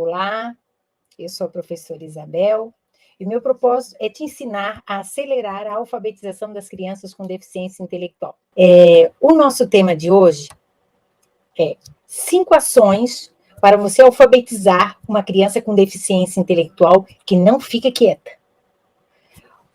Olá, eu sou a professora Isabel e o meu propósito é te ensinar a acelerar a alfabetização das crianças com deficiência intelectual. O nosso tema de hoje é 5 ações para você alfabetizar uma criança com deficiência intelectual que não fica quieta.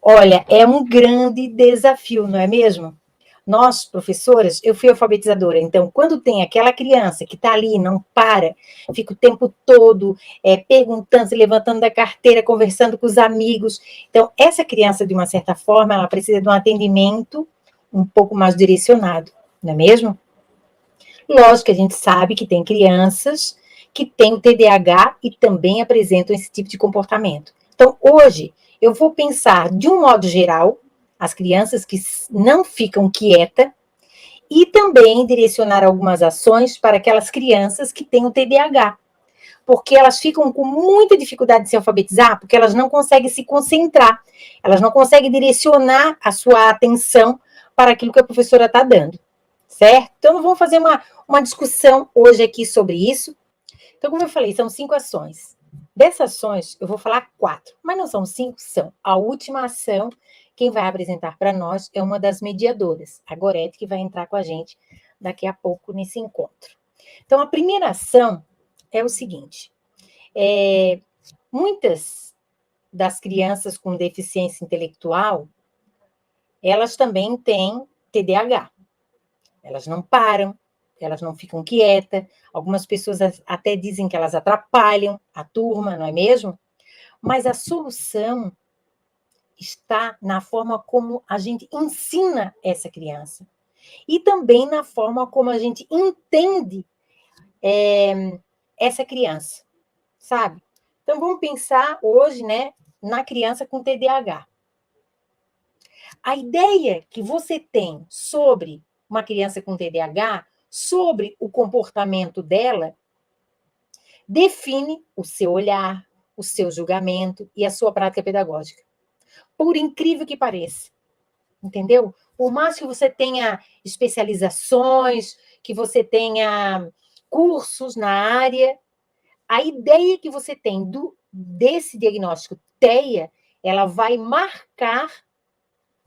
Olha, é um grande desafio, não é mesmo? Nós, professoras, eu fui alfabetizadora, então, quando tem aquela criança que está ali, não para, fica o tempo todo perguntando, se levantando da carteira, conversando com os amigos. Então, essa criança, de uma certa forma, ela precisa de um atendimento um pouco mais direcionado, não é mesmo? Lógico que a gente sabe que tem crianças que têm o TDAH e também apresentam esse tipo de comportamento. Então, hoje, eu vou pensar, de um modo geral, as crianças que não ficam quietas e também direcionar algumas ações para aquelas crianças que têm o TDAH, porque elas ficam com muita dificuldade de se alfabetizar, porque elas não conseguem se concentrar, elas não conseguem direcionar a sua atenção para aquilo que a professora está dando, certo? Então, vamos fazer uma discussão hoje aqui sobre isso. Então, como eu falei, são 5 ações. Dessas ações, eu vou falar 4, mas não são 5, são. A última ação, quem vai apresentar para nós é uma das mediadoras, a Gorete, que vai entrar com a gente daqui a pouco nesse encontro. Então, a primeira ação é o seguinte: muitas das crianças com deficiência intelectual, elas também têm TDAH. Elas não param, elas não ficam quietas, algumas pessoas até dizem que elas atrapalham a turma, não é mesmo? Mas a solução está na forma como a gente ensina essa criança e também na forma como a gente entende essa criança, sabe? Então, vamos pensar hoje, né, na criança com TDAH. A ideia que você tem sobre uma criança com TDAH, sobre o comportamento dela, define o seu olhar, o seu julgamento e a sua prática pedagógica. Por incrível que pareça, entendeu? Por mais que você tenha especializações, que você tenha cursos na área, a ideia que você tem desse diagnóstico TEA, ela vai marcar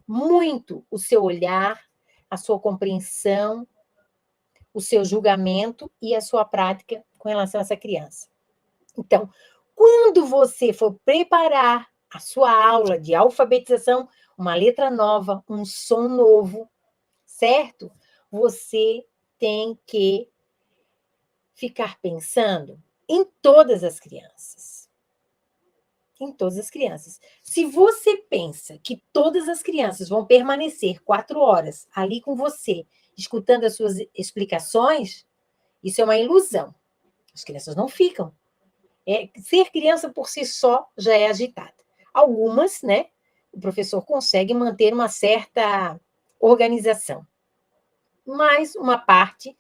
muito o seu olhar, a sua compreensão, o seu julgamento e a sua prática com relação a essa criança. Então, quando você for preparar a sua aula de alfabetização, uma letra nova, um som novo, certo? Você tem que ficar pensando em todas as crianças. Em todas as crianças. Se você pensa que todas as crianças vão permanecer 4 horas ali com você, escutando as suas explicações, isso é uma ilusão. As crianças não ficam. Ser criança por si só já é agitada. Algumas, né, o professor consegue manter uma certa organização, mas uma parte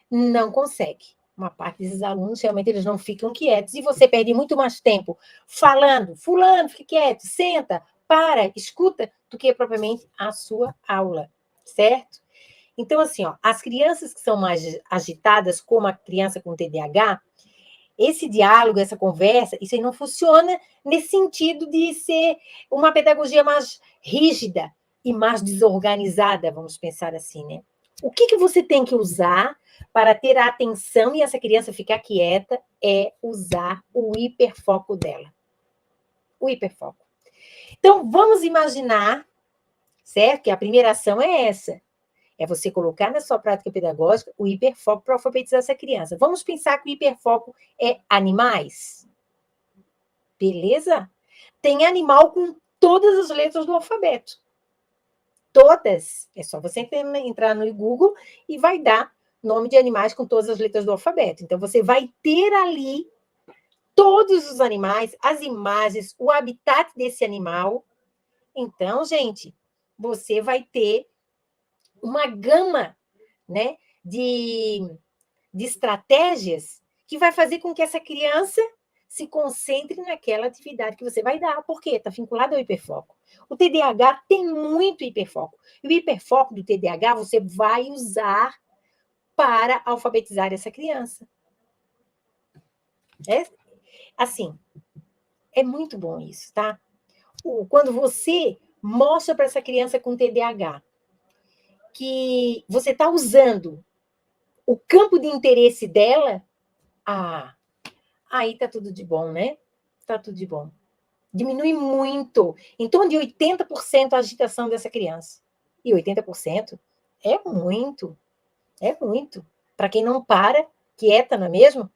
não consegue. Uma parte desses alunos, realmente, eles não ficam quietos. E você perde muito mais tempo falando, fulano, fica quieto, senta, para, escuta, do que propriamente a sua aula, certo? Então, assim, ó, as crianças que são mais agitadas, como a criança com TDAH, esse diálogo, essa conversa, isso aí não funciona nesse sentido de ser uma pedagogia mais rígida e mais desorganizada, vamos pensar assim, né? O que você tem que usar para ter a atenção e essa criança ficar quieta é usar o hiperfoco dela. O hiperfoco. Então, vamos imaginar, certo? Que a primeira ação é essa. É você colocar na sua prática pedagógica o hiperfoco para alfabetizar essa criança. Vamos pensar que o hiperfoco é animais. Beleza? Tem animal com todas as letras do alfabeto. Todas. É só você entrar no Google e vai dar nome de animais com todas as letras do alfabeto. Então, você vai ter ali todos os animais, as imagens, o habitat desse animal. Então, gente, você vai ter uma gama, né, de estratégias que vai fazer com que essa criança se concentre naquela atividade que você vai dar. Por quê? Está vinculado ao hiperfoco. O TDAH tem muito hiperfoco. E o hiperfoco do TDAH você vai usar para alfabetizar essa criança. Assim, é muito bom isso, tá? Quando você mostra para essa criança com TDAH que você está usando o campo de interesse dela, aí tá tudo de bom, né? Tá tudo de bom. Diminui muito, em torno de 80% a agitação dessa criança. E 80% é muito, é muito. Para quem não para, quieta, não é mesmo?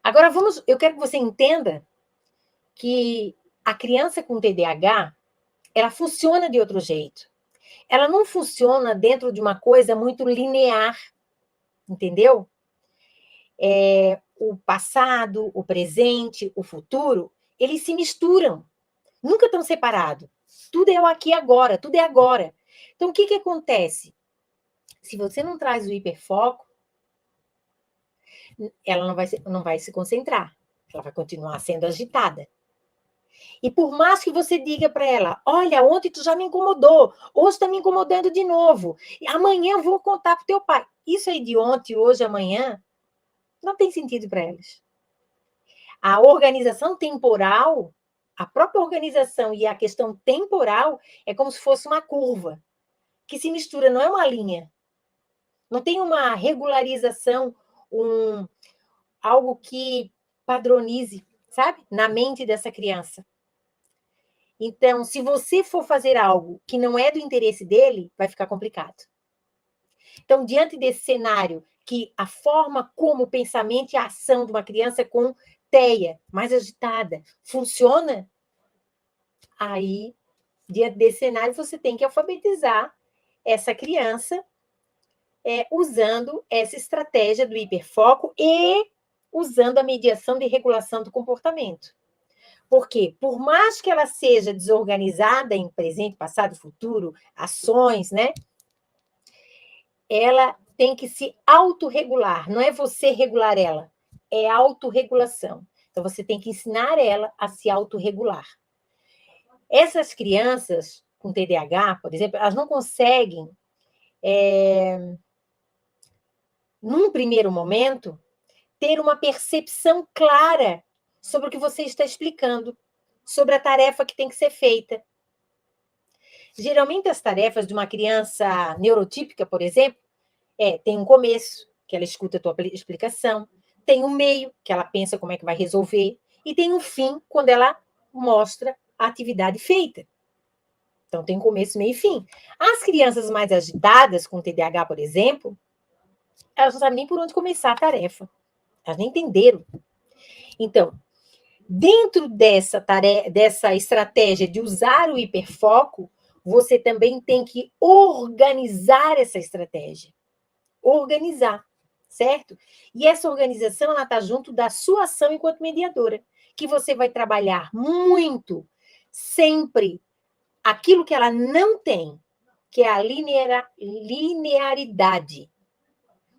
Agora eu quero que você entenda que a criança com TDAH, ela funciona de outro jeito. Ela não funciona dentro de uma coisa muito linear, entendeu? O passado, o presente, o futuro, eles se misturam. Nunca estão separados. Tudo é o aqui e agora, tudo é agora. Então, o que acontece? Se você não traz o hiperfoco, ela não vai se concentrar. Ela vai continuar sendo agitada. E por mais que você diga para ela, olha, ontem tu já me incomodou, hoje está me incomodando de novo, e amanhã eu vou contar para o teu pai. Isso aí de ontem, hoje, amanhã, não tem sentido para elas. A organização temporal, a própria organização e a questão temporal é como se fosse uma curva que se mistura, não é uma linha. Não tem uma regularização, algo que padronize, sabe? Na mente dessa criança. Então, se você for fazer algo que não é do interesse dele, vai ficar complicado. Então, diante desse cenário, que a forma como o pensamento e a ação de uma criança com TEA, mais agitada, funciona, aí, diante desse cenário, você tem que alfabetizar essa criança usando essa estratégia do hiperfoco e usando a mediação de regulação do comportamento. Porque, por mais que ela seja desorganizada em presente, passado e futuro, ações, né? Ela tem que se autorregular. Não é você regular ela, é autorregulação. Então, você tem que ensinar ela a se autorregular. Essas crianças com TDAH, por exemplo, elas não conseguem, num primeiro momento, ter uma percepção clara sobre o que você está explicando, sobre a tarefa que tem que ser feita. Geralmente, as tarefas de uma criança neurotípica, por exemplo, tem um começo, que ela escuta a tua explicação, tem um meio, que ela pensa como é que vai resolver, e tem um fim, quando ela mostra a atividade feita. Então, tem começo, meio e fim. As crianças mais agitadas, com TDAH, por exemplo, elas não sabem nem por onde começar a tarefa. Elas nem entenderam. Então, dentro dessa estratégia de usar o hiperfoco, você também tem que organizar essa estratégia. Organizar, certo? E essa organização, ela está junto da sua ação enquanto mediadora, que você vai trabalhar muito, sempre, aquilo que ela não tem, que é a linearidade.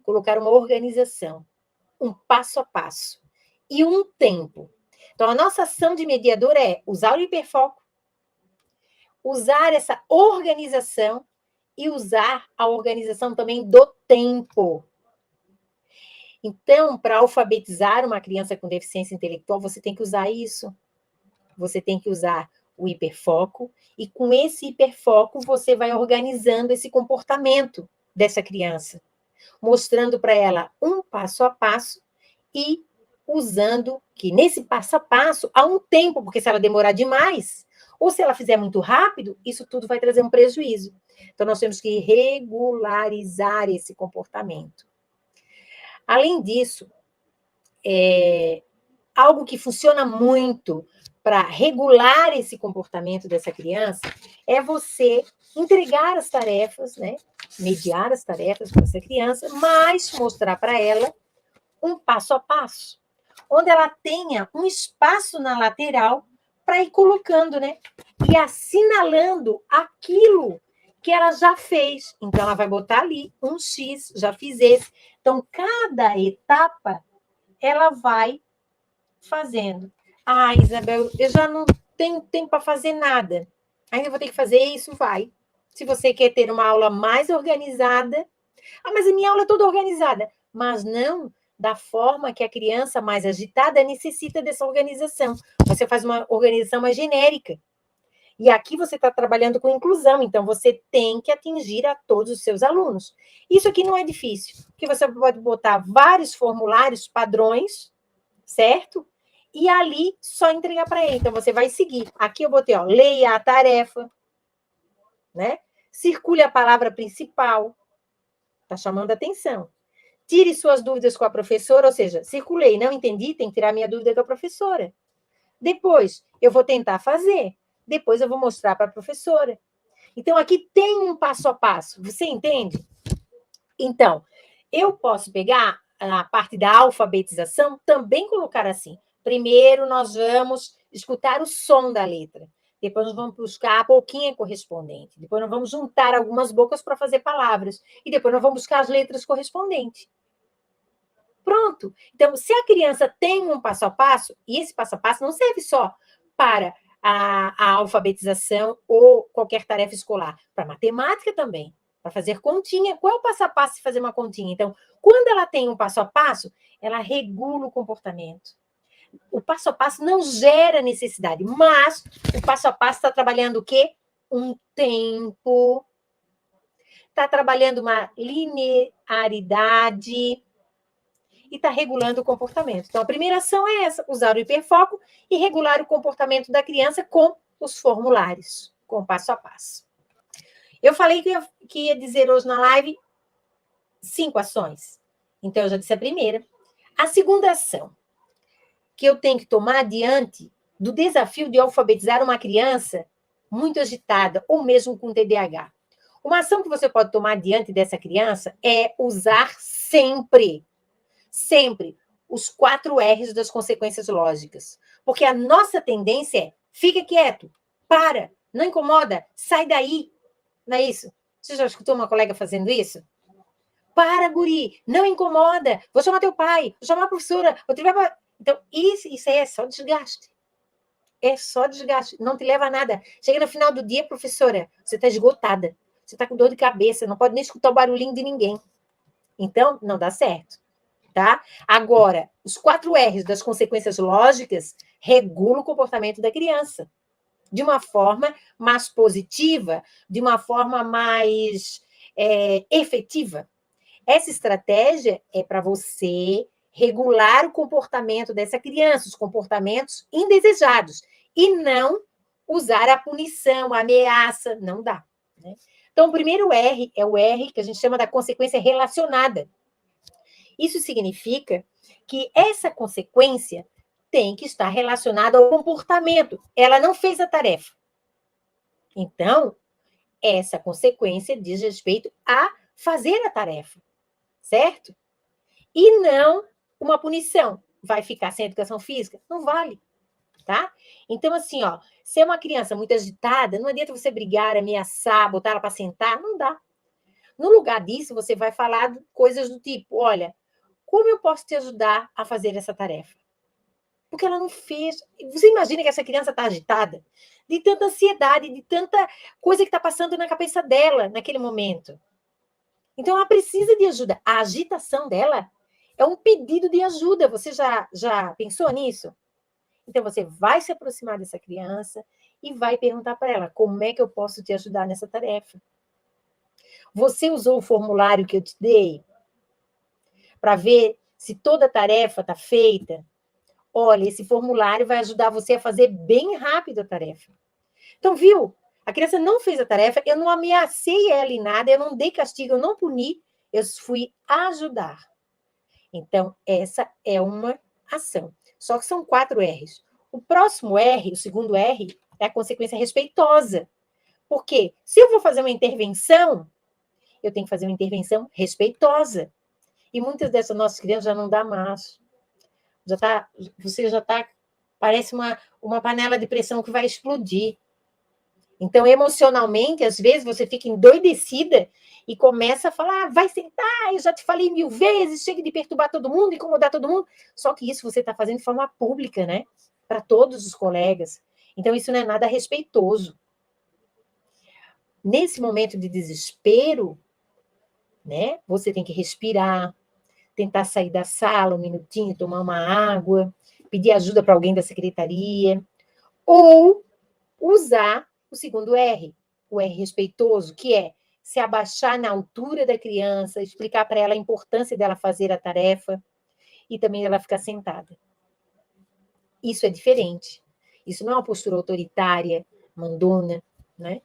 Colocar uma organização, um passo a passo e um tempo. Então, a nossa ação de mediadora é usar o hiperfoco, usar essa organização e usar a organização também do tempo. Então, para alfabetizar uma criança com deficiência intelectual, você tem que usar isso. Você tem que usar o hiperfoco, e com esse hiperfoco você vai organizando esse comportamento dessa criança, mostrando para ela um passo a passo e usando que nesse passo a passo há um tempo, porque se ela demorar demais, ou se ela fizer muito rápido, isso tudo vai trazer um prejuízo. Então, nós temos que regularizar esse comportamento. Além disso, algo que funciona muito para regular esse comportamento dessa criança é você entregar as tarefas, né? Mediar as tarefas para essa criança, mas mostrar para ela um passo a passo, onde ela tenha um espaço na lateral para ir colocando, né? E assinalando aquilo que ela já fez. Então, ela vai botar ali um X, já fiz esse. Então, cada etapa, ela vai fazendo. Isabel, eu já não tenho tempo para fazer nada. Ainda vou ter que fazer isso? Vai. Se você quer ter uma aula mais organizada, mas a minha aula é toda organizada. Mas não da forma que a criança mais agitada necessita dessa organização. Você faz uma organização mais genérica. E aqui você está trabalhando com inclusão, então você tem que atingir a todos os seus alunos. Isso aqui não é difícil, porque você pode botar vários formulários padrões, certo? E ali só entregar para ele. Então você vai seguir. Aqui eu botei, ó, leia a tarefa, né? Circule a palavra principal. Está chamando a atenção. Tire suas dúvidas com a professora, ou seja, circulei, não entendi, tem que tirar minha dúvida com a professora. Depois, eu vou tentar fazer. Depois, eu vou mostrar para a professora. Então, aqui tem um passo a passo. Você entende? Então, eu posso pegar a parte da alfabetização, também colocar assim. Primeiro, nós vamos escutar o som da letra. Depois, nós vamos buscar a boquinha correspondente. Depois, nós vamos juntar algumas bocas para fazer palavras. E depois, nós vamos buscar as letras correspondentes. Pronto. Então, se a criança tem um passo a passo, e esse passo a passo não serve só para a alfabetização ou qualquer tarefa escolar, para matemática também, para fazer continha. Qual é o passo a passo de fazer uma continha? Então, quando ela tem um passo a passo, ela regula o comportamento. O passo a passo não gera necessidade, mas o passo a passo está trabalhando o quê? Um tempo, está trabalhando uma linearidade, e está regulando o comportamento. Então, a primeira ação é essa, usar o hiperfoco e regular o comportamento da criança com os formulários, com o passo a passo. Eu falei que ia dizer hoje na live 5 ações. Então, eu já disse a primeira. A segunda ação que eu tenho que tomar diante do desafio de alfabetizar uma criança muito agitada ou mesmo com TDAH. Uma ação que você pode tomar diante dessa criança é usar sempre os 4 R's das consequências lógicas. Porque a nossa tendência é, fica quieto, para, não incomoda, sai daí. Não é isso? Você já escutou uma colega fazendo isso? Para, guri, não incomoda, vou chamar teu pai, vou chamar a professora, vou te levar... Então, isso é só desgaste. É só desgaste, não te leva a nada. Chega no final do dia, professora, você está esgotada, você está com dor de cabeça, não pode nem escutar o barulhinho de ninguém. Então, não dá certo. Tá? Agora, os 4 R's das consequências lógicas regulam o comportamento da criança de uma forma mais positiva, de uma forma mais efetiva. Essa estratégia é para você regular o comportamento dessa criança, os comportamentos indesejados, e não usar a punição, a ameaça, não dá. Né? Então, o primeiro R é o R que a gente chama da consequência relacionada. Isso significa que essa consequência tem que estar relacionada ao comportamento. Ela não fez a tarefa. Então, essa consequência diz respeito a fazer a tarefa, certo? E não uma punição. Vai ficar sem educação física? Não vale, tá? Então, assim, ó, se é uma criança muito agitada, não adianta você brigar, ameaçar, botar ela para sentar, não dá. No lugar disso, você vai falar coisas do tipo, olha, como eu posso te ajudar a fazer essa tarefa? Porque ela não fez. Você imagina que essa criança está agitada, de tanta ansiedade, de tanta coisa que está passando na cabeça dela naquele momento. Então, ela precisa de ajuda. A agitação dela é um pedido de ajuda. Você já pensou nisso? Então, você vai se aproximar dessa criança e vai perguntar para ela, como é que eu posso te ajudar nessa tarefa? Você usou o formulário que eu te dei para ver se toda a tarefa está feita? Olha, esse formulário vai ajudar você a fazer bem rápido a tarefa. Então, viu? A criança não fez a tarefa, eu não ameacei ela em nada, eu não dei castigo, eu não puni, eu fui ajudar. Então, essa é uma ação. Só que são 4 R's. O próximo R, o segundo R, é a consequência respeitosa. Por quê? Se eu vou fazer uma intervenção, eu tenho que fazer uma intervenção respeitosa. E muitas dessas nossas crianças já não dá mais. Você já está, parece uma panela de pressão que vai explodir. Então, emocionalmente, às vezes, você fica endoidecida e começa a falar, vai sentar, eu já te falei 1000 vezes, chega de perturbar todo mundo, incomodar todo mundo. Só que isso você está fazendo de forma pública, né? Para todos os colegas. Então, isso não é nada respeitoso. Nesse momento de desespero, né? Você tem que respirar, tentar sair da sala um minutinho, tomar uma água, pedir ajuda para alguém da secretaria, ou usar o segundo R, o R respeitoso, que é se abaixar na altura da criança, explicar para ela a importância dela fazer a tarefa e também ela ficar sentada. Isso é diferente. Isso não é uma postura autoritária, mandona, né?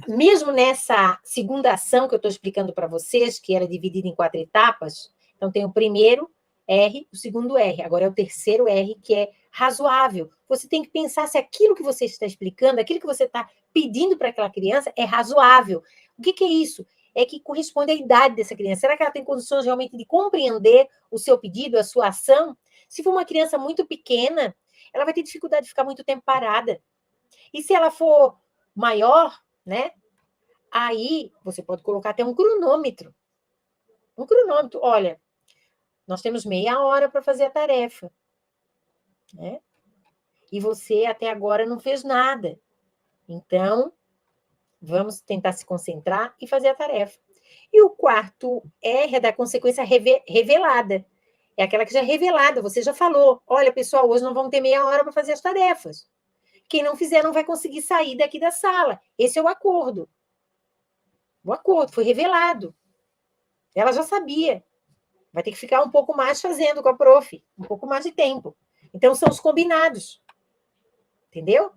Mesmo nessa segunda ação que eu estou explicando para vocês, que era dividida em 4 etapas, então tem o primeiro R, o segundo R, agora é o terceiro R, que é razoável. Você tem que pensar se aquilo que você está explicando, aquilo que você está pedindo para aquela criança é razoável. O que é isso? É que corresponde à idade dessa criança. Será que ela tem condições realmente de compreender o seu pedido, a sua ação? Se for uma criança muito pequena, ela vai ter dificuldade de ficar muito tempo parada. E se ela for maior, né? Aí você pode colocar até um cronômetro. Um cronômetro. Olha, nós temos meia hora para fazer a tarefa, né? E você até agora não fez nada. Então, vamos tentar se concentrar e fazer a tarefa. E o quarto R é da consequência revelada. É aquela que já é revelada, você já falou. Olha, pessoal, hoje não vamos ter meia hora para fazer as tarefas. Quem não fizer não vai conseguir sair daqui da sala. Esse é o acordo. O acordo foi revelado. Ela já sabia. Vai ter que ficar um pouco mais fazendo com a prof. Um pouco mais de tempo. Então, são os combinados. Entendeu?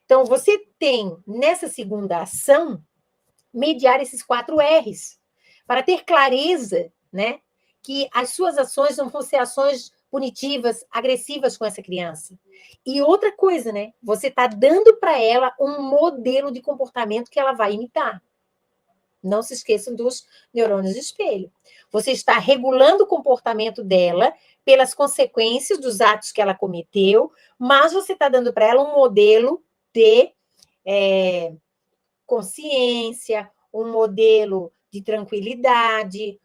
Então, você tem, nessa segunda ação, mediar esses 4 R's, para ter clareza, né, que as suas ações não vão ser ações punitivas, agressivas com essa criança. E outra coisa, né, você está dando para ela um modelo de comportamento que ela vai imitar. Não se esqueçam dos neurônios de espelho. Você está regulando o comportamento dela pelas consequências dos atos que ela cometeu, mas você está dando para ela um modelo de consciência, um modelo de tranquilidade,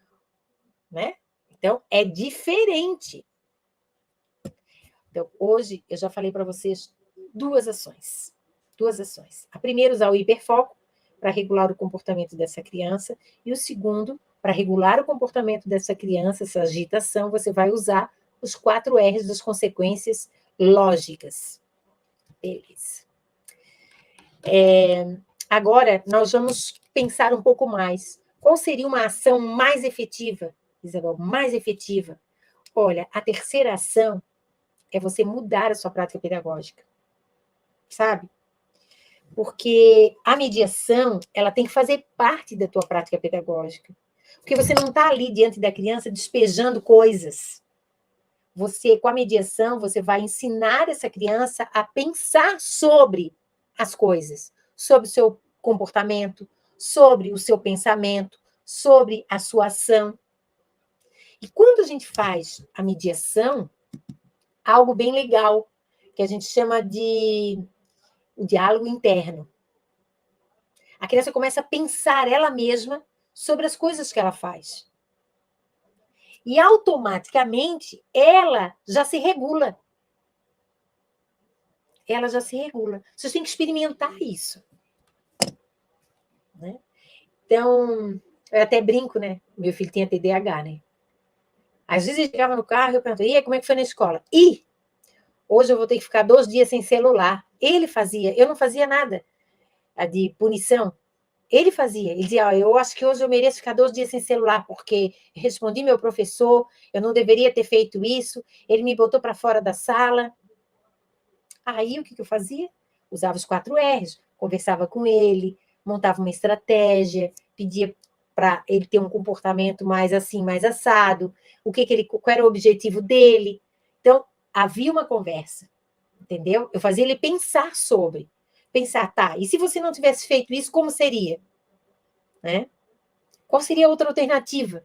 né? Então, é diferente. Então, hoje, eu já falei para vocês 2 ações. 2 ações. A primeira, usar o hiperfoco para regular o comportamento dessa criança. E o segundo, para regular o comportamento dessa criança, essa agitação, você vai usar os 4 R's das consequências lógicas. Beleza. Agora, nós vamos pensar um pouco mais. Qual seria uma ação mais efetiva, Isabel? Mais efetiva? Olha, a terceira ação é você mudar a sua prática pedagógica. Sabe? Porque a mediação, ela tem que fazer parte da tua prática pedagógica. Porque você não está ali diante da criança despejando coisas. Você, com a mediação, você vai ensinar essa criança a pensar sobre as coisas, sobre o seu comportamento, sobre o seu pensamento, sobre a sua ação. E quando a gente faz a mediação, algo bem legal, que a gente chama de o diálogo interno. A criança começa a pensar ela mesma sobre as coisas que ela faz. E automaticamente ela já se regula. Ela já se regula. Vocês têm que experimentar isso. Né? Então, eu até brinco, né? Meu filho tinha TDAH, né? Às vezes ele chegava no carro e eu perguntava, e aí, como é que foi na escola? E hoje eu vou ter que ficar 2 dias sem celular. Ele fazia, eu não fazia nada de punição. Ele fazia, ele dizia, eu acho que hoje eu mereço ficar 2 dias sem celular, porque respondi meu professor, eu não deveria ter feito isso, ele me botou para fora da sala. Aí, o que eu fazia? Usava os 4 R's, conversava com ele, montava uma estratégia, pedia para ele ter um comportamento mais assim, mais assado, qual era o objetivo dele. Então, havia uma conversa, entendeu? Eu fazia ele pensar sobre. Pensar, tá, e se você não tivesse feito isso, como seria? Né? Qual seria a outra alternativa?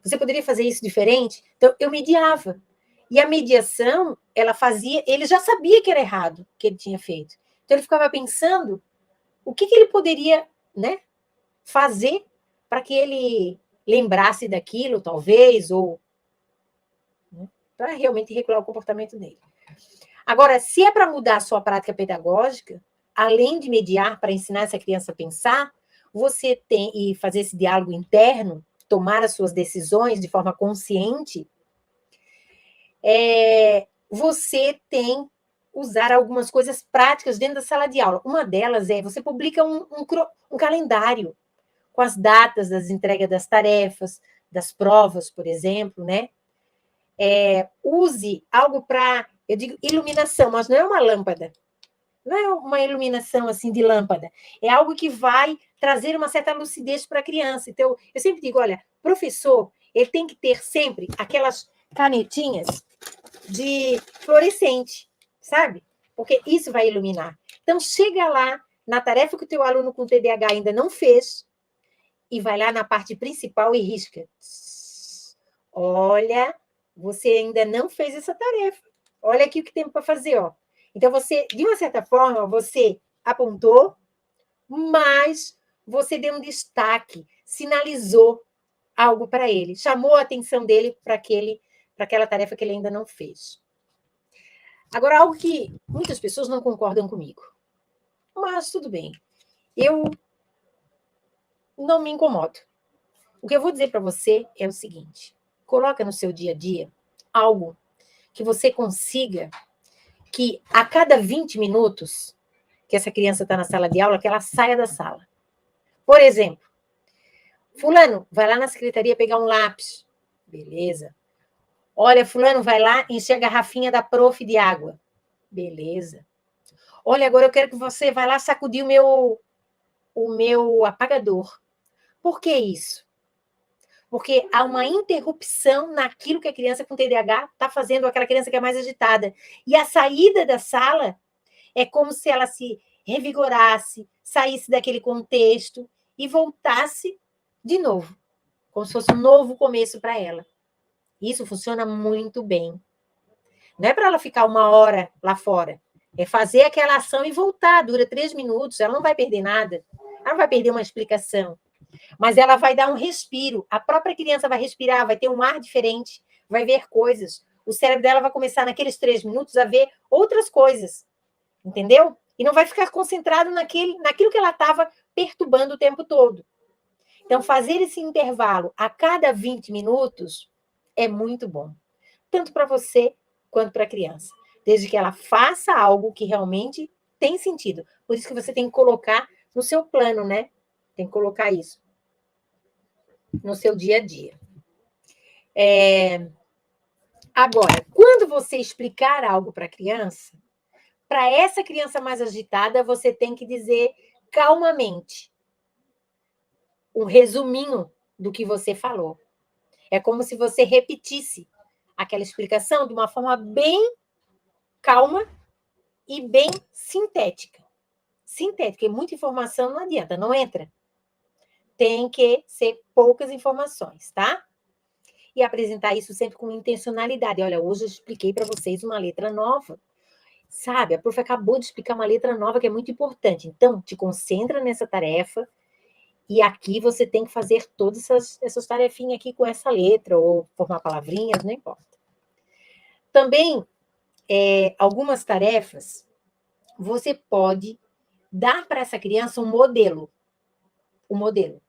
Você poderia fazer isso diferente? Então, eu mediava. E a mediação, ela fazia... Ele já sabia que era errado o que ele tinha feito. Então, ele ficava pensando o que ele poderia, né, fazer para que ele lembrasse daquilo, talvez, ou né, para realmente regular o comportamento dele. Agora, se é para mudar a sua prática pedagógica, além de mediar para ensinar essa criança a pensar, você tem e fazer esse diálogo interno, tomar as suas decisões de forma consciente, você tem que usar algumas coisas práticas dentro da sala de aula. Uma delas é, você publica um calendário com as datas das entregas das tarefas, das provas, por exemplo, né? Use algo para, eu digo iluminação, mas não é uma lâmpada. Não é uma iluminação assim de lâmpada. É algo que vai trazer uma certa lucidez para a criança. Então, eu sempre digo, olha, professor, ele tem que ter sempre aquelas canetinhas de fluorescente, sabe? Porque isso vai iluminar. Então, chega lá na tarefa que o teu aluno com TDAH ainda não fez e vai lá na parte principal e risca. Olha, você ainda não fez essa tarefa. Olha aqui o que tem para fazer, ó. Então, você, de uma certa forma, você apontou, mas você deu um destaque, sinalizou algo para ele, chamou a atenção dele para aquela tarefa que ele ainda não fez. Agora, algo que muitas pessoas não concordam comigo, mas tudo bem. Eu não me incomodo. O que eu vou dizer para você é o seguinte: coloca no seu dia a dia algo que você consiga que a cada 20 minutos que essa criança está na sala de aula, que ela saia da sala. Por exemplo, fulano, vai lá na secretaria pegar um lápis. Beleza. Olha, fulano, vai lá encher a garrafinha da prof de água. Beleza. Olha, agora eu quero que você vá lá sacudir o meu apagador. Por que isso? Porque há uma interrupção naquilo que a criança com TDAH está fazendo, aquela criança que é mais agitada. E a saída da sala é como se ela se revigorasse, saísse daquele contexto e voltasse de novo, como se fosse um novo começo para ela. Isso funciona muito bem. Não é para ela ficar 1 hora lá fora. É fazer aquela ação e voltar. Dura 3 minutos, ela não vai perder nada. Ela não vai perder uma explicação. Mas ela vai dar um respiro. A própria criança vai respirar, vai ter um ar diferente, vai ver coisas. O cérebro dela vai começar, naqueles 3 minutos, a ver outras coisas. Entendeu? E não vai ficar concentrado naquilo que ela estava perturbando o tempo todo. Então, fazer esse intervalo a cada 20 minutos é muito bom. Tanto para você quanto para a criança. Desde que ela faça algo que realmente tem sentido. Por isso que você tem que colocar no seu plano, né? Tem que colocar isso no seu dia a dia. Agora, quando você explicar algo para a criança, para essa criança mais agitada, você tem que dizer calmamente um resuminho do que você falou. É como se você repetisse aquela explicação de uma forma bem calma e bem sintética. Sintética, e muita informação não adianta, não entra. Tem que ser poucas informações, tá? E apresentar isso sempre com intencionalidade. Olha, hoje eu expliquei para vocês uma letra nova. Sabe, a prof acabou de explicar uma letra nova que é muito importante. Então, te concentra nessa tarefa e aqui você tem que fazer todas essas tarefinhas aqui com essa letra ou formar palavrinhas, não importa. Também, algumas tarefas, você pode dar para essa criança um modelo. Um modelo.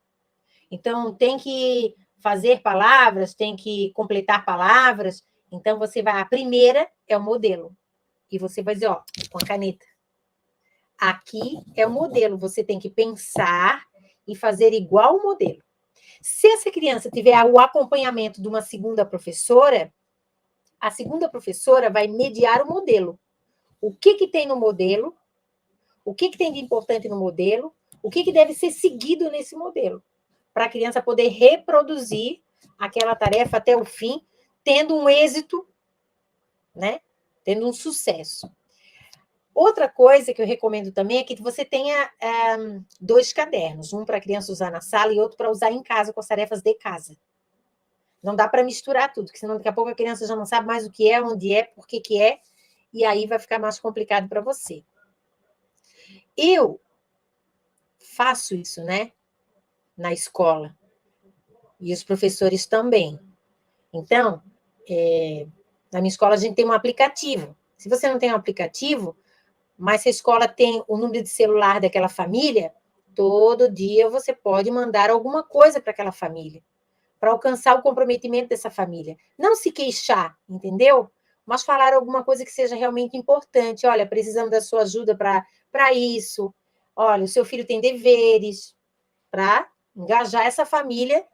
Então, tem que fazer palavras, tem que completar palavras. Então, você vai... A primeira é o modelo. E você vai dizer, ó, com a caneta. Aqui é o modelo. Você tem que pensar e fazer igual o modelo. Se essa criança tiver o acompanhamento de uma segunda professora, a segunda professora vai mediar o modelo. O que tem no modelo? O que tem de importante no modelo? O que deve ser seguido nesse modelo? Para a criança poder reproduzir aquela tarefa até o fim, tendo um êxito, né? Tendo um sucesso. Outra coisa que eu recomendo também é que você tenha 2 cadernos, um para a criança usar na sala e outro para usar em casa, com as tarefas de casa. Não dá para misturar tudo, porque senão daqui a pouco a criança já não sabe mais o que é, onde é, por que é, e aí vai ficar mais complicado para você. Eu faço isso, né? Na escola. E os professores também. Então, na minha escola a gente tem um aplicativo. Se você não tem um aplicativo, mas se a escola tem o número de celular daquela família, todo dia você pode mandar alguma coisa para aquela família. para alcançar o comprometimento dessa família. Não se queixar, entendeu? Mas falar alguma coisa que seja realmente importante. Olha, precisamos da sua ajuda para isso. Olha, o seu filho tem deveres, para engajar essa família,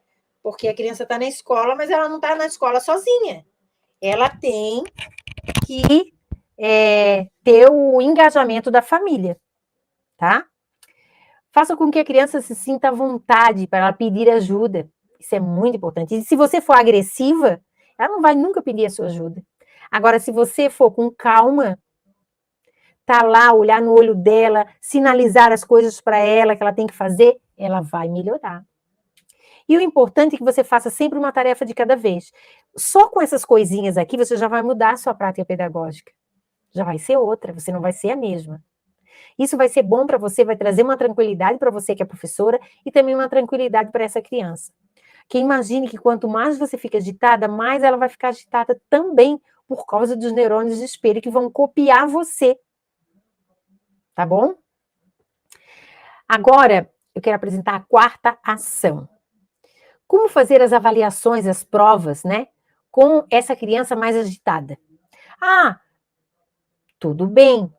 porque a criança está na escola, mas ela não está na escola sozinha. Ela tem que ter o engajamento da família, tá? Faça com que a criança se sinta à vontade para ela pedir ajuda. Isso é muito importante. E se você for agressiva, ela não vai nunca pedir a sua ajuda. Agora, se você for com calma, tá lá, olhar no olho dela, sinalizar as coisas para ela que ela tem que fazer, ela vai melhorar. E o importante é que você faça sempre uma tarefa de cada vez. Só com essas coisinhas aqui, você já vai mudar a sua prática pedagógica. Já vai ser outra, você não vai ser a mesma. Isso vai ser bom para você, vai trazer uma tranquilidade para você que é professora e também uma tranquilidade para essa criança. Que imagine que quanto mais você fica agitada, mais ela vai ficar agitada também por causa dos neurônios de espelho que vão copiar você. Tá bom? Agora, eu quero apresentar a quarta ação. Como fazer as avaliações, as provas, né? Com essa criança mais agitada. Ah, tudo bem.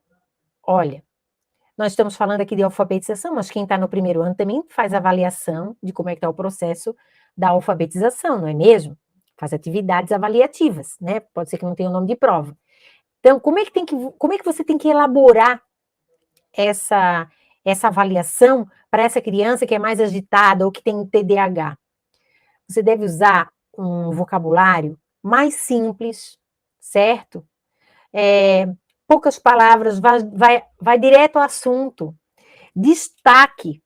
Olha, nós estamos falando aqui de alfabetização, mas quem está no primeiro ano também faz avaliação de como é que está o processo da alfabetização, não é mesmo? Faz atividades avaliativas, né? Pode ser que não tenha o nome de prova. Então, como é que você tem que elaborar essa avaliação para essa criança que é mais agitada ou que tem TDAH? Você deve usar um vocabulário mais simples, certo? Poucas palavras, vai direto ao assunto. Destaque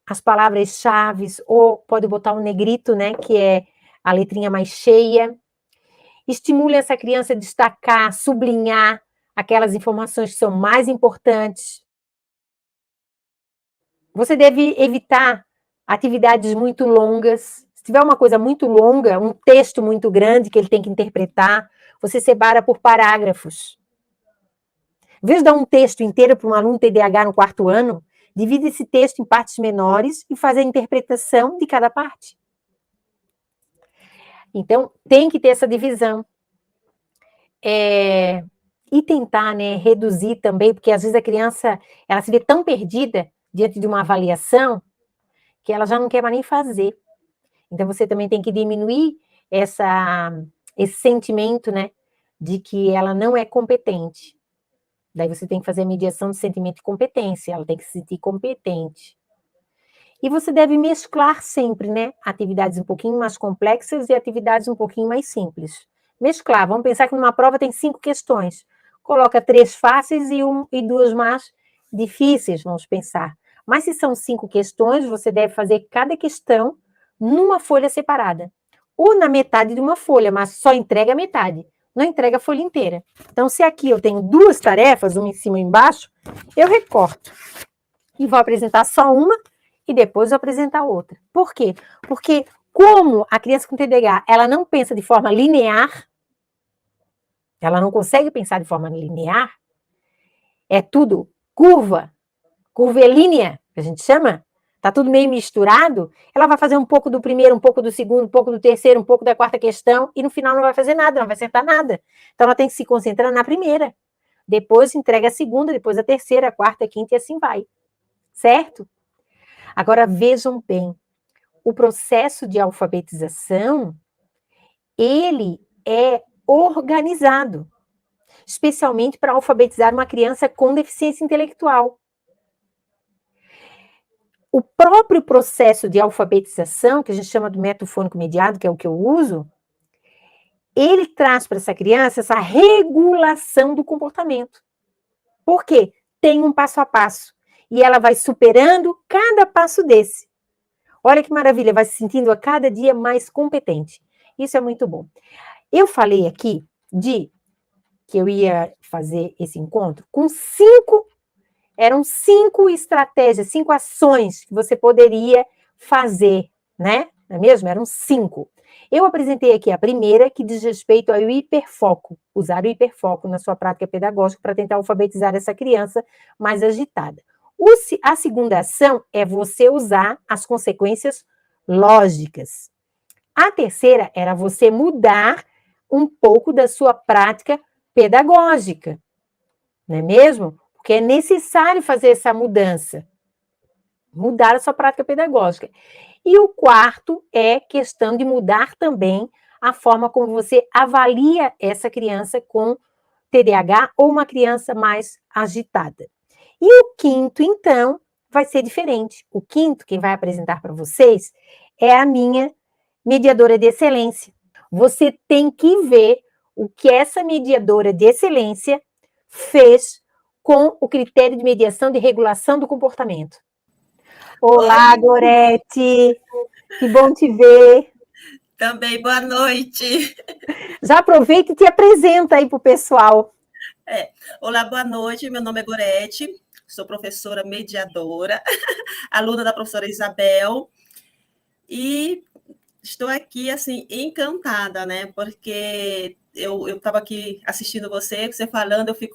as palavras-chave, ou pode botar um negrito, né, que é a letrinha mais cheia. Estimule essa criança a destacar, sublinhar aquelas informações que são mais importantes. Você deve evitar atividades muito longas. Se tiver uma coisa muito longa, um texto muito grande que ele tem que interpretar, você separa por parágrafos. Em vez de dar um texto inteiro para um aluno TDAH no quarto ano, divide esse texto em partes menores e faz a interpretação de cada parte. Então, tem que ter essa divisão. E tentar, né, reduzir também, porque às vezes a criança ela se vê tão perdida diante de uma avaliação que ela já não quer mais nem fazer. Então, você também tem que diminuir esse sentimento, né, de que ela não é competente. Daí você tem que fazer a mediação do sentimento de competência, ela tem que se sentir competente. E você deve mesclar sempre, né, atividades um pouquinho mais complexas e atividades um pouquinho mais simples. Mesclar, vamos pensar que numa prova tem 5 questões. Coloca 3 fáceis e 2 mais difíceis, vamos pensar. Mas se são 5 questões, você deve fazer cada questão numa folha separada. Ou na metade de uma folha, mas só entrega a metade. Não entrega a folha inteira. Então, se aqui eu tenho 2 tarefas, uma em cima e embaixo, eu recorto. E vou apresentar só uma e depois vou apresentar outra. Por quê? Porque como a criança com TDAH, ela não pensa de forma linear, ela não consegue pensar de forma linear, é tudo curvilínea, que a gente chama, tá tudo meio misturado, ela vai fazer um pouco do primeiro, um pouco do segundo, um pouco do terceiro, um pouco da quarta questão, e no final não vai fazer nada, não vai acertar nada. Então ela tem que se concentrar na primeira, depois entrega a segunda, depois a terceira, a quarta, a quinta e assim vai. Certo? Agora vejam bem, o processo de alfabetização, ele é organizado, especialmente para alfabetizar uma criança com deficiência intelectual. O próprio processo de alfabetização, que a gente chama do método fônico mediado, que é o que eu uso, ele traz para essa criança essa regulação do comportamento. Por quê? Tem um passo a passo. E ela vai superando cada passo desse. Olha que maravilha, vai se sentindo a cada dia mais competente. Isso é muito bom. Eu falei aqui que eu ia fazer esse encontro com 5 estratégias, 5 ações que você poderia fazer, né? Não é mesmo? Eram 5. Eu apresentei aqui a primeira, que diz respeito ao hiperfoco, usar o hiperfoco na sua prática pedagógica para tentar alfabetizar essa criança mais agitada. A segunda ação é você usar as consequências lógicas. A terceira era você mudar um pouco da sua prática pedagógica, não é mesmo? Porque é necessário fazer essa mudança, mudar a sua prática pedagógica. E o quarto é questão de mudar também a forma como você avalia essa criança com TDAH ou uma criança mais agitada. E o quinto, então, vai ser diferente. O quinto, quem vai apresentar para vocês, é a minha mediadora de excelência. Você tem que ver o que essa mediadora de excelência fez com o critério de mediação de regulação do comportamento. Olá, Oi, Gorete! Que bom te ver! também boa noite. Já aproveita e te apresenta aí para o pessoal. Olá, boa noite. Meu nome é Gorete, sou professora mediadora, aluna da professora Isabel, e estou aqui, assim, encantada, né? Porque eu estava aqui assistindo você falando, eu fui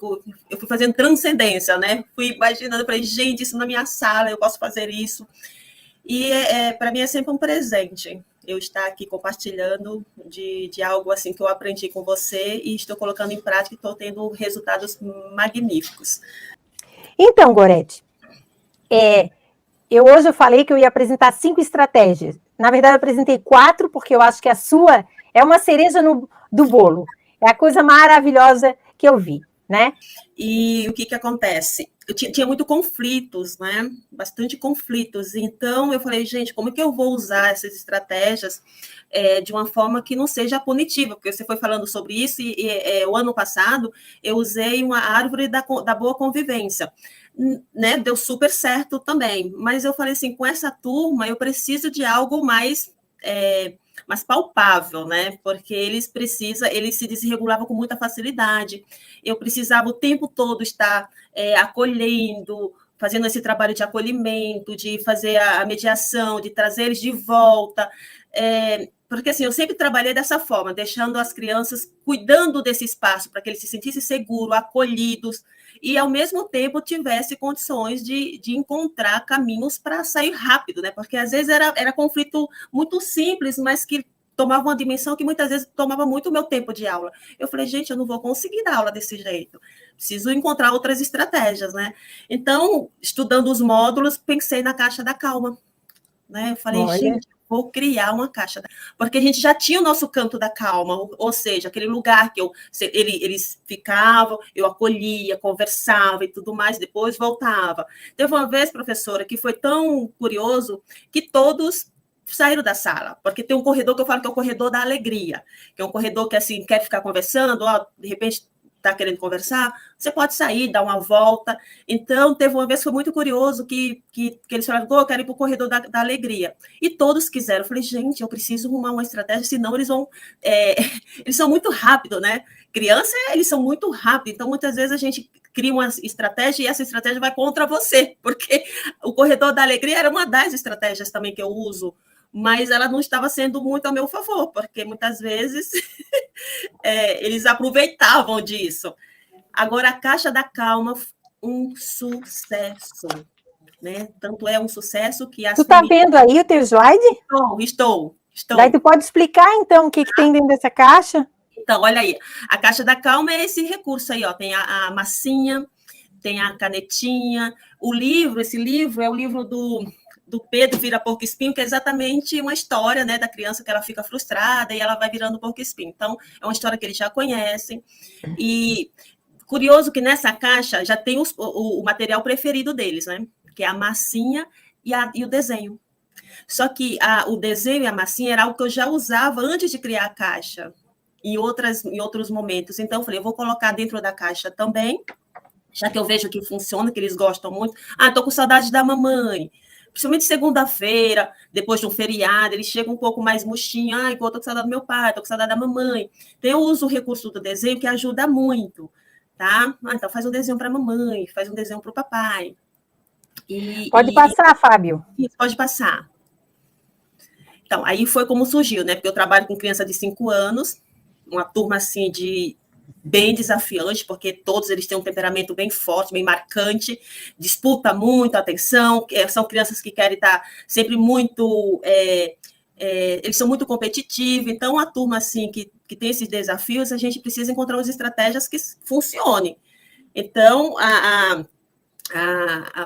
fazendo transcendência, né? Fui imaginando, falei, gente, isso na minha sala, eu posso fazer isso. E para mim é sempre um presente eu estar aqui compartilhando de algo assim que eu aprendi com você e estou colocando em prática e estou tendo resultados magníficos. Então, Gorete, hoje eu falei que eu ia apresentar 5 estratégias. Na verdade, eu apresentei 4, porque eu acho que a sua é uma cereja do bolo. É a coisa maravilhosa que eu vi, né? E o que acontece? Eu tinha muito conflitos, né? Bastante conflitos. Então, eu falei, gente, como é que eu vou usar essas estratégias de uma forma que não seja punitiva? Porque você foi falando sobre isso e o ano passado eu usei uma árvore da boa convivência. Né? Deu super certo também. Mas eu falei assim, com essa turma eu preciso de algo mais palpável, né? Porque eles se desregulavam com muita facilidade. Eu precisava o tempo todo estar acolhendo, fazendo esse trabalho de acolhimento, de fazer a mediação, de trazer eles de volta. Porque assim, eu sempre trabalhei dessa forma, deixando as crianças cuidando desse espaço para que eles se sentissem seguros, acolhidos, e ao mesmo tempo tivesse condições de encontrar caminhos para sair rápido, né? Porque às vezes era conflito muito simples, mas que tomava uma dimensão que muitas vezes tomava muito o meu tempo de aula. Eu falei, gente, eu não vou conseguir dar aula desse jeito. Preciso encontrar outras estratégias, né? Então, estudando os módulos, pensei na caixa da calma, né? Eu falei, Olha, gente, vou criar uma caixa, porque a gente já tinha o nosso canto da calma, ou seja, aquele lugar que eles ficavam, eu acolhia, conversava e tudo mais, depois voltava. Teve uma vez, professora, que foi tão curioso que todos saíram da sala, porque tem um corredor que eu falo que é o corredor da alegria, que é um corredor que assim quer ficar conversando, ó, de repente está querendo conversar, você pode sair, dar uma volta. Então, teve uma vez que foi muito curioso que eles falaram, eu quero ir para o corredor da alegria. E todos quiseram. Eu falei, gente, eu preciso arrumar uma estratégia, senão eles vão... eles são muito rápidos, né? Criança, eles são muito rápidos. Então, muitas vezes a gente cria uma estratégia e essa estratégia vai contra você, porque o corredor da alegria era uma das estratégias também que eu uso, mas ela não estava sendo muito a meu favor, porque muitas vezes eles aproveitavam disso. Agora, a Caixa da Calma, um sucesso, né? Tanto é um sucesso que tu as tá famílias... vendo aí o teu slide? Estou. Daí tu pode explicar, então, o que tem dentro dessa caixa? Então, olha aí, a Caixa da Calma é esse recurso aí, ó, tem a massinha, tem a canetinha, esse livro é o livro do Pedro Vira Porco Espinho, que é exatamente uma história, né, da criança que ela fica frustrada e ela vai virando porco espinho. Então, é uma história que eles já conhecem. E curioso que nessa caixa já tem o material preferido deles, né? Que é a massinha e o desenho. Só que o desenho e a massinha era algo que eu já usava antes de criar a caixa, em outros momentos. Então, eu falei, eu vou colocar dentro da caixa também, já que eu vejo que funciona, que eles gostam muito. Estou com saudade da mamãe. Principalmente segunda-feira, depois de um feriado, eles chegam um pouco mais murchinhos. Estou com saudade do meu pai, estou com saudade da mamãe. Então, eu uso o recurso do desenho, que ajuda muito. Tá? Então, faz um desenho para a mamãe, faz um desenho para o papai. Pode passar, Fábio. Pode passar. Então, aí foi como surgiu, né? Porque eu trabalho com criança de 5 anos, uma turma assim bem desafiante, porque todos eles têm um temperamento bem forte, bem marcante, disputa muito a atenção, são crianças que querem estar sempre muito eles são muito competitivos, então a turma assim que tem esses desafios, a gente precisa encontrar as estratégias que funcionem. Então,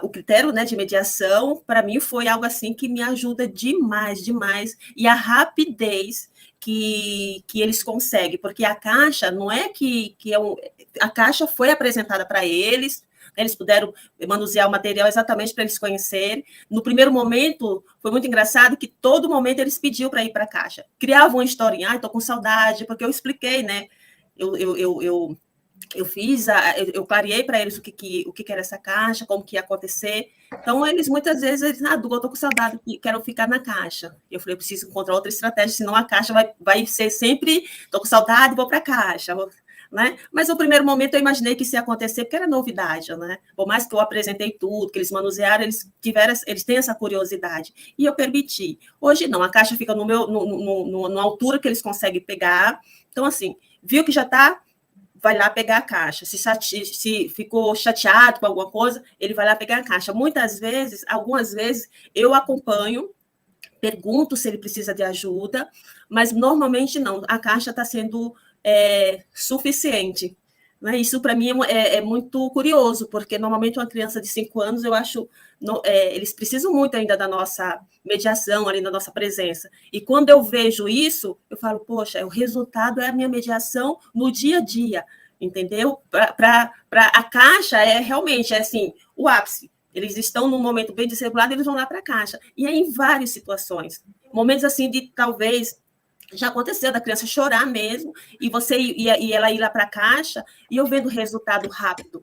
o critério, né, de mediação, para mim, foi algo assim que me ajuda demais, demais, e a rapidez que eles conseguem, porque a caixa não é que a caixa foi apresentada para eles, né, eles puderam manusear o material exatamente para eles conhecerem. No primeiro momento, foi muito engraçado que todo momento eles pediam para ir para a caixa, criavam uma historinha, estou com saudade, porque eu expliquei, né, eu fiz, eu clareei para eles o que era essa caixa, como que ia acontecer. Então, eles muitas vezes, eu estou com saudade, quero ficar na caixa. Eu falei, eu preciso encontrar outra estratégia, senão a caixa vai ser sempre, estou com saudade, vou para a caixa. Né? Mas no primeiro momento eu imaginei que isso ia acontecer, porque era novidade, né? Por mais que eu apresentei tudo, que eles manusearam, eles têm essa curiosidade. E eu permiti. Hoje não, a caixa fica na altura que eles conseguem pegar. Então, assim, viu que já está, vai lá pegar a caixa. Se ficou chateado com alguma coisa, ele vai lá pegar a caixa. Algumas vezes, eu acompanho, pergunto se ele precisa de ajuda, mas normalmente não. A caixa está sendo suficiente. Né? Isso, para mim, é muito curioso, porque normalmente uma criança de 5 anos, eu acho, eles precisam muito ainda da nossa mediação, ali da nossa presença. E quando eu vejo isso, eu falo, poxa, o resultado é a minha mediação no dia a dia, entendeu? Para a caixa, realmente, assim, o ápice. Eles estão num momento bem desregulado, eles vão lá para a caixa. E é em várias situações. Momentos, assim, de talvez... Já aconteceu da criança chorar mesmo, e ela ir lá para a caixa, e eu vendo o resultado rápido,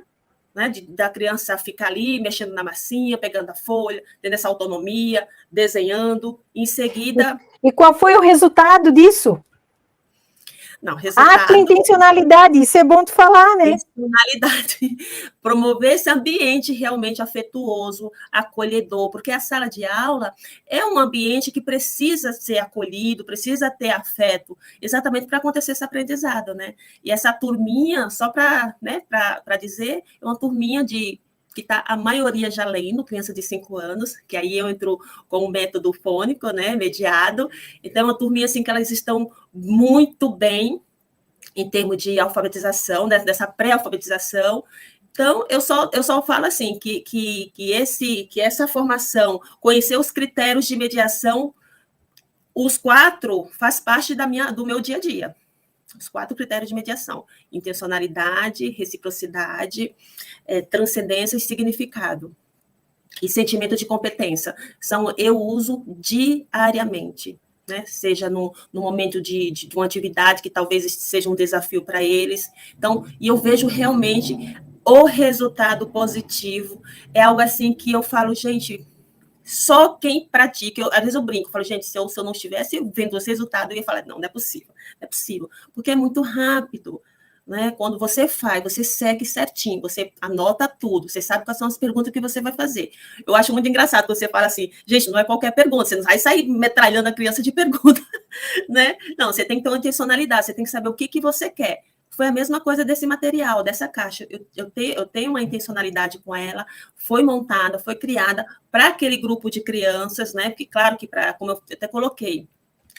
né, da criança ficar ali, mexendo na massinha, pegando a folha, tendo essa autonomia, desenhando, em seguida... E qual foi o resultado disso? Não, resultado... A intencionalidade, isso é bom de falar, né? Intencionalidade. Promover esse ambiente realmente afetuoso, acolhedor, porque a sala de aula é um ambiente que precisa ser acolhido, precisa ter afeto, exatamente para acontecer esse aprendizado, né? E essa turminha, só para, né, para dizer, é uma turminha que está a maioria já lendo, criança de 5 anos, que aí eu entro com o método fônico, né, mediado. Então, é uma turminha assim, que elas estão muito bem em termos de alfabetização, dessa pré-alfabetização. Então, eu só falo assim, que essa formação, conhecer os critérios de mediação, os 4 faz parte do meu dia a dia. Os 4 critérios de mediação: intencionalidade, reciprocidade, transcendência e significado. E sentimento de competência. Eu uso diariamente. Né? Seja no momento de uma atividade que talvez seja um desafio para eles. Então, e eu vejo realmente o resultado positivo. É algo assim que eu falo, gente, só quem pratica, às vezes eu brinco, falo, gente, se eu não estivesse vendo os resultados, eu ia falar, não é possível, porque é muito rápido. Né? Quando você faz, você segue certinho, você anota tudo, você sabe quais são as perguntas que você vai fazer. Eu acho muito engraçado quando você fala assim, gente, não é qualquer pergunta, você não vai sair metralhando a criança de pergunta, né? Não, você tem que ter uma intencionalidade, você tem que saber o que você quer. Foi a mesma coisa desse material, dessa caixa. Eu tenho uma intencionalidade com ela, foi montada, foi criada para aquele grupo de crianças, né? Porque, claro que, como eu até coloquei,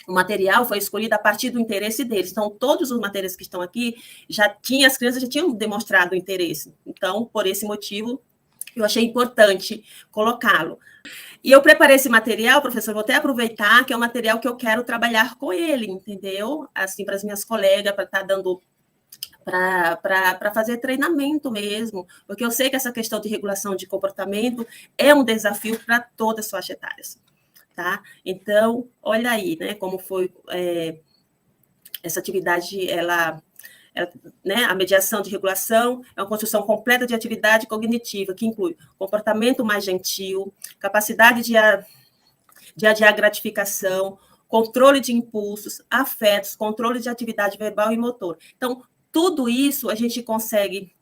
o material foi escolhido a partir do interesse deles. Então, todos os materiais que estão aqui, as crianças já tinham demonstrado interesse. Então, por esse motivo, eu achei importante colocá-lo. E eu preparei esse material, professor, vou até aproveitar, que é um material que eu quero trabalhar com ele, entendeu? Assim, para as minhas colegas, para estar dando... para fazer treinamento mesmo, porque eu sei que essa questão de regulação de comportamento é um desafio para todas as faixas etárias. Tá? Então, olha aí, né, como foi essa atividade, né, a mediação de regulação é uma construção completa de atividade cognitiva, que inclui comportamento mais gentil, capacidade de adiar gratificação, controle de impulsos, afetos, controle de atividade verbal e motor. Então, tudo isso a gente consegue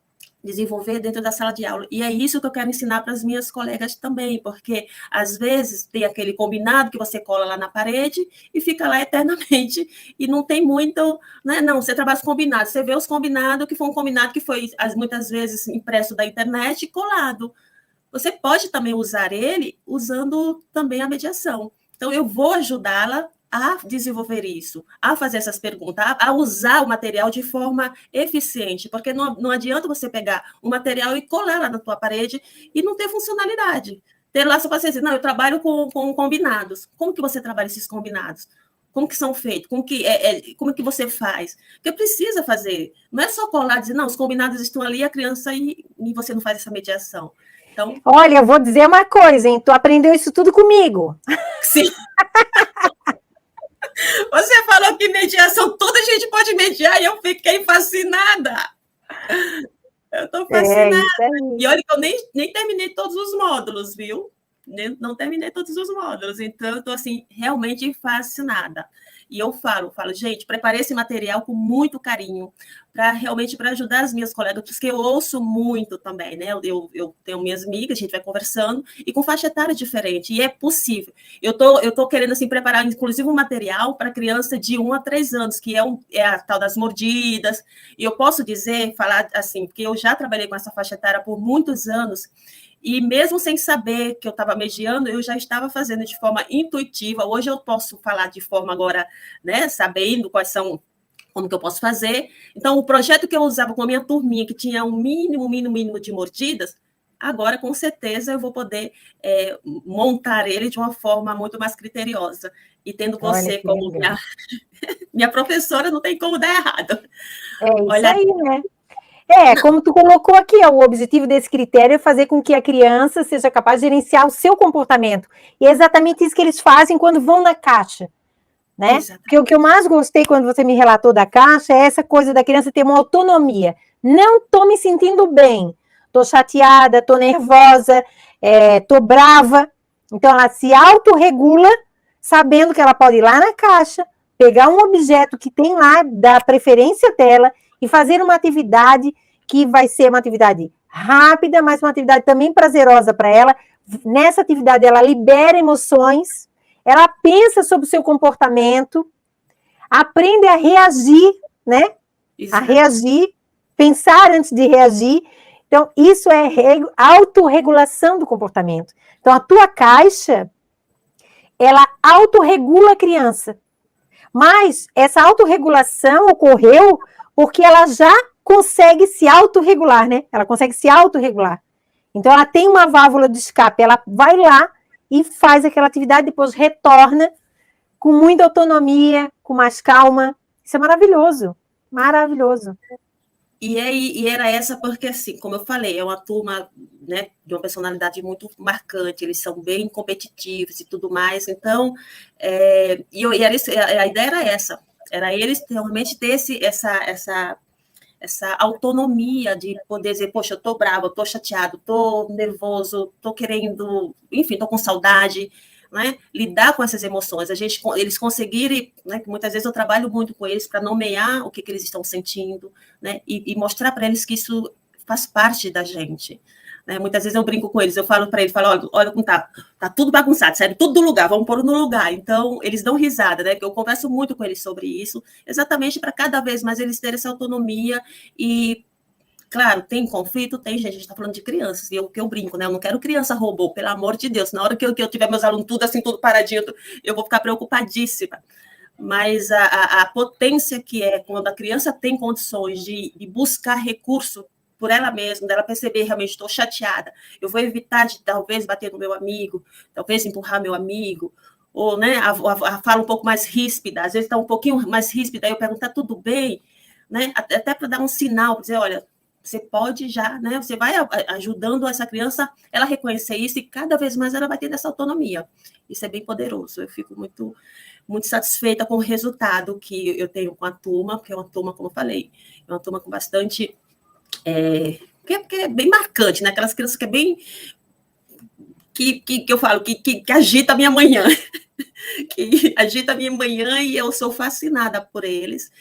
desenvolver dentro da sala de aula. E é isso que eu quero ensinar para as minhas colegas também, porque, às vezes, tem aquele combinado que você cola lá na parede e fica lá eternamente, e não tem muito... Né? Não, você trabalha os combinados, você vê os combinados, que foi um combinado que foi, muitas vezes, impresso da internet e colado. Você pode também usar ele usando também a mediação. Então, eu vou ajudá-la a desenvolver isso, a fazer essas perguntas, a usar o material de forma eficiente, porque não adianta você pegar o material e colar lá na tua parede e não ter funcionalidade. Ter lá só para dizer, não, eu trabalho com combinados. Como que você trabalha esses combinados? Como que são feitos? Como que você faz? Porque precisa fazer. Não é só colar e dizer, não, os combinados estão ali, a criança e você não faz essa mediação. Então, olha, eu vou dizer uma coisa, hein? Tu aprendeu isso tudo comigo. sim. Você falou que mediação, toda a gente pode mediar, e eu fiquei fascinada. Eu estou fascinada. Isso aí. E olha que eu nem terminei todos os módulos, viu? Não terminei todos os módulos, então eu estou assim, realmente fascinada. E eu falo, gente, preparei esse material com muito carinho, realmente para ajudar as minhas colegas, porque eu ouço muito também, né? Eu tenho minhas amigas, a gente vai conversando, e com faixa etária diferente, e é possível. Eu tô querendo assim, preparar, inclusive, um material para criança de 1 a 3 anos, que é a tal das mordidas, e eu posso falar assim, porque eu já trabalhei com essa faixa etária por muitos anos, e mesmo sem saber que eu estava mediando, eu já estava fazendo de forma intuitiva. Hoje eu posso falar de forma agora, né, sabendo como que eu posso fazer. Então, o projeto que eu usava com a minha turminha, que tinha um mínimo de mordidas, agora, com certeza, eu vou poder montar ele de uma forma muito mais criteriosa. E tendo você como minha professora, não tem como dar errado. É isso aí, né? Como tu colocou aqui, o objetivo desse critério é fazer com que a criança seja capaz de gerenciar o seu comportamento. E é exatamente isso que eles fazem quando vão na caixa, né? Porque o que eu mais gostei quando você me relatou da caixa é essa coisa da criança ter uma autonomia. Não estou me sentindo bem, estou chateada, estou nervosa, estou brava. Então, ela se autorregula, sabendo que ela pode ir lá na caixa, pegar um objeto que tem lá, da preferência dela, e fazer uma atividade que vai ser uma atividade rápida, mas uma atividade também prazerosa para ela. Nessa atividade, ela libera emoções, ela pensa sobre o seu comportamento, aprende a reagir, né? Exato. A reagir, pensar antes de reagir. Então, isso é autorregulação do comportamento. Então, a tua caixa, ela autorregula a criança. Mas essa autorregulação ocorreu porque ela já consegue se autorregular, né? Ela consegue se autorregular. Então, ela tem uma válvula de escape, ela vai lá e faz aquela atividade, depois retorna com muita autonomia, com mais calma. Isso é maravilhoso, maravilhoso. E era essa porque, assim, como eu falei, é uma turma, né, de uma personalidade muito marcante, eles são bem competitivos e tudo mais, então, a ideia era eles realmente ter essa autonomia de poder dizer, poxa, eu estou bravo, eu estou chateado, estou nervoso, estou querendo, enfim, estou com saudade, né? Lidar com essas emoções, eles conseguirem, né, que muitas vezes eu trabalho muito com eles para nomear o que eles estão sentindo, né, e mostrar para eles que isso faz parte da gente. Né? Muitas vezes eu brinco com eles, eu falo para eles, olha como tá tudo bagunçado, sério, tudo do lugar, vamos pôr no lugar. Então, eles dão risada, né? Eu converso muito com eles sobre isso, exatamente para cada vez mais eles terem essa autonomia e, claro, tem conflito, tem gente, a gente está falando de crianças, e eu brinco, né? Eu não quero criança robô, pelo amor de Deus. Na hora que eu tiver meus alunos tudo assim, tudo paradinho, eu vou ficar preocupadíssima. Mas a potência que é quando a criança tem condições de buscar recurso por ela mesma, dela perceber, realmente estou chateada, eu vou evitar de talvez bater no meu amigo, talvez empurrar meu amigo, ou, né, a fala um pouco mais ríspida, às vezes está um pouquinho mais ríspida, aí eu pergunto, tá tudo bem? Né? Até para dar um sinal, para dizer, olha, você pode já, né? Você vai ajudando essa criança, ela reconhecer isso e cada vez mais ela vai ter essa autonomia. Isso é bem poderoso. Eu fico muito, muito satisfeita com o resultado que eu tenho com a turma, porque é uma turma, como eu falei, é uma turma com bastante... que é bem marcante, né? Aquelas crianças que é bem... que eu falo, que agita a minha manhã. Que agita a minha manhã e eu sou fascinada por eles.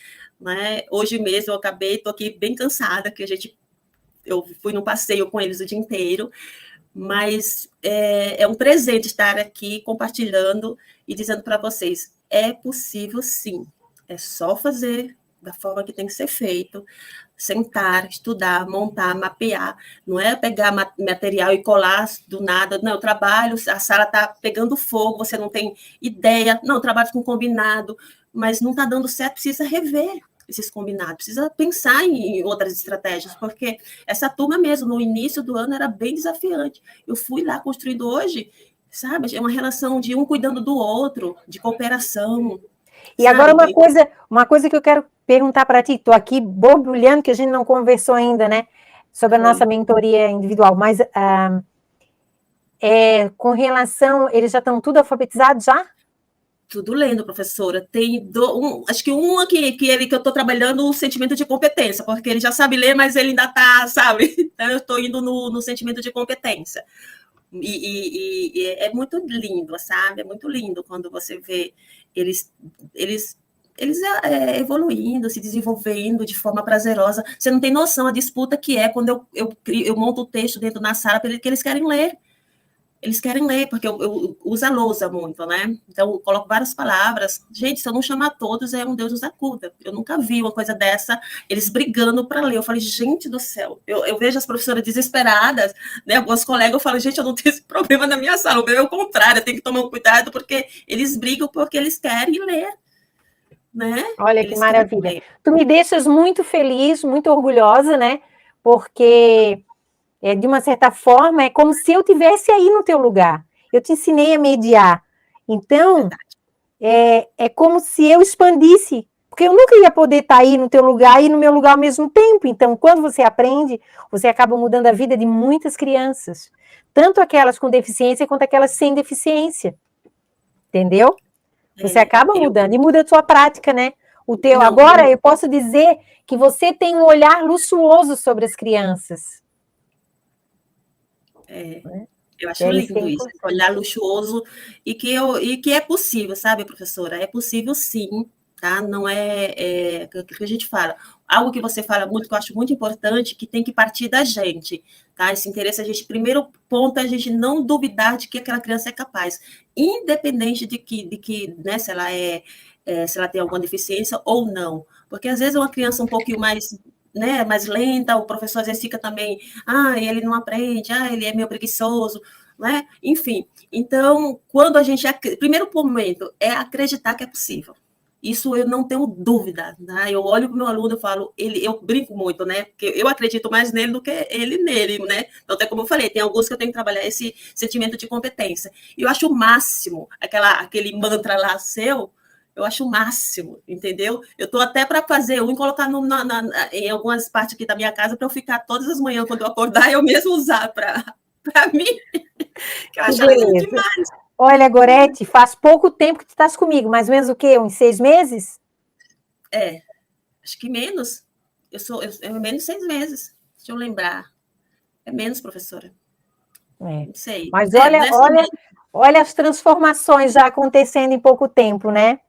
Né? Hoje mesmo eu estou aqui bem cansada, que eu fui num passeio com eles o dia inteiro, mas é um presente estar aqui compartilhando e dizendo para vocês, é possível sim, é só fazer da forma que tem que ser feito, sentar, estudar, montar, mapear, não é pegar material e colar do nada, não, eu trabalho, a sala está pegando fogo, você não tem ideia, não, eu trabalho com combinado, mas não está dando certo, precisa rever esses combinados, precisa pensar em outras estratégias, porque essa turma mesmo, no início do ano, era bem desafiante. Eu fui lá construindo hoje, sabe, é uma relação de um cuidando do outro, de cooperação. E agora uma coisa que eu quero perguntar para ti, estou aqui borbulhando, que a gente não conversou ainda, né, sobre a nossa mentoria individual, mas com relação, eles já estão tudo alfabetizados já? Tudo lendo, professora. Tem acho que um aqui que eu estou trabalhando o sentimento de competência, porque ele já sabe ler, mas ele ainda está, sabe? Então, eu estou indo no sentimento de competência. E é muito lindo, sabe? É muito lindo quando você vê eles evoluindo, se desenvolvendo de forma prazerosa. Você não tem noção a disputa que é quando eu monto o texto dentro da sala que eles querem ler. Eles querem ler, porque eu uso a lousa muito, né? Então, eu coloco várias palavras. Gente, se eu não chamar todos, é um Deus nos acuda. Eu nunca vi uma coisa dessa, eles brigando para ler. Eu falei, gente do céu, eu vejo as professoras desesperadas, né? Alguns colegas, eu falo, gente, eu não tenho esse problema na minha sala. O meu é o contrário, eu tenho que tomar um cuidado, porque eles brigam porque eles querem ler, né? Olha Eles que maravilha. Tu me deixas muito feliz, muito orgulhosa, né? Porque de uma certa forma, é como se eu tivesse aí no teu lugar. Eu te ensinei a mediar. Então, é como se eu expandisse, porque eu nunca ia poder estar aí no teu lugar e no meu lugar ao mesmo tempo. Então, quando você aprende, você acaba mudando a vida de muitas crianças, tanto aquelas com deficiência quanto aquelas sem deficiência. Entendeu? Você acaba mudando, e muda a sua prática, né? Agora, eu posso dizer que você tem um olhar luxuoso sobre as crianças. Eu acho lindo isso, olhar luxuoso e que é possível, sabe, professora? É possível sim, tá? Não é o que a gente fala. Algo que você fala muito, que eu acho muito importante, que tem que partir da gente, tá? Esse interesse, primeiro ponto é a gente não duvidar de que aquela criança é capaz, independente de que né, se ela tem alguma deficiência ou não. Porque às vezes uma criança um pouquinho mais, né, mais lenta, o professor às vezes fica também, ele não aprende, ele é meio preguiçoso, né? Enfim, então, quando a gente, primeiro momento é acreditar que é possível. Isso eu não tenho dúvida, né? Eu olho para o meu aluno e falo, eu brinco muito, né? Porque eu acredito mais nele do que ele nele, né? Então, até como eu falei, tem alguns que eu tenho que trabalhar esse sentimento de competência. E eu acho o máximo, aquele mantra lá seu, eu acho o máximo, entendeu? Eu estou até para fazer um e colocar em algumas partes aqui da minha casa para eu ficar todas as manhãs, quando eu acordar, eu mesmo usar para mim. Que eu acho lindo demais. Olha, Gorete, faz pouco tempo que tu estás comigo, mais ou menos o quê? Uns 6 meses? Acho que menos. É menos 6 meses, deixa eu lembrar. É menos, professora. Não sei. Mas olha as transformações já acontecendo em pouco tempo, né?